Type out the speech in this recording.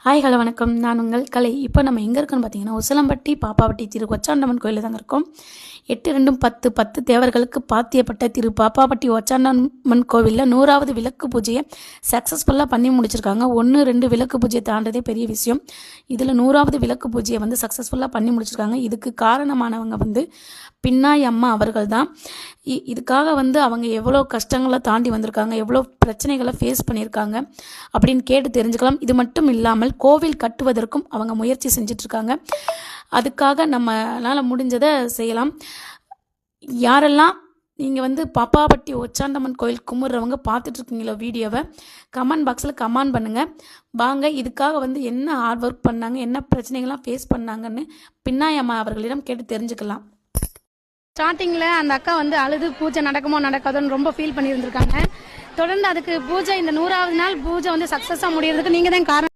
Hi hello வணக்கம். நான் உங்கள் கலை. இப்போ நம்ம எங்கே இருக்கோன்னு பார்த்தீங்கன்னா, உசிலம்பட்டி பாப்பாவட்டி திரு ஒச்சாண்டம்மன் கோயிலில் தாங்க இருக்கோம். 8-2-10 தேவர்களுக்கு பாத்தியப்பட்ட திரு பாப்பாவட்டி ஒச்சாண்டம்மன் கோவிலில் 100வது விளக்கு பூஜையை சக்ஸஸ்ஃபுல்லாக பண்ணி முடிச்சிருக்காங்க. 1-2 விளக்கு பூஜையை தாண்டதே பெரிய விஷயம். இதில் 100வது விளக்கு பூஜையை சக்ஸஸ்ஃபுல்லாக பண்ணி முடிச்சிருக்காங்க. இதுக்கு காரணமானவங்க பின்னாய் அம்மா அவர்கள் தான். இதுக்காக அவங்க எவ்வளோ கஷ்டங்களை தாண்டி வந்திருக்காங்க, எவ்வளோ பிரச்சனைகளை ஃபேஸ் பண்ணியிருக்காங்க அப்படின்னு கேட்டு தெரிஞ்சுக்கலாம். இது மட்டும் இல்லாமல் கோவில் கட்டுவதற்கும் அவங்க முயற்சி செஞ்சிட்ருக்காங்க. அதுக்காக நம்மளால் முடிஞ்சதை செய்யலாம். யாரெல்லாம் நீங்கள் பாப்பாவட்டி ஒச்சாண்டம்மன் கோயில் கும்பிட்றவங்க பார்த்துட்ருக்கீங்களோ வீடியோவை கமெண்ட் பாக்ஸில் கமெண்ட் பண்ணுங்கள். வாங்க இதுக்காக என்ன ஹார்ட் ஒர்க் பண்ணாங்க, என்ன பிரச்சனைகள்லாம் ஃபேஸ் பண்ணாங்கன்னு பின்னாய் அம்மா அவர்களிடம் கேட்டு தெரிஞ்சுக்கலாம். ஸ்டார்டிங்கில் அந்த அக்கா அழுது பூஜை நடக்குமோ நடக்காதோன்னு ரொம்ப ஃபீல் பண்ணியிருந்திருக்காங்க. தொடர்ந்து அதுக்கு பூஜை இந்த 100வது நாள் பூஜை சக்ஸஸாக முடியறதுக்கு நீங்கள் தான் காரணம்.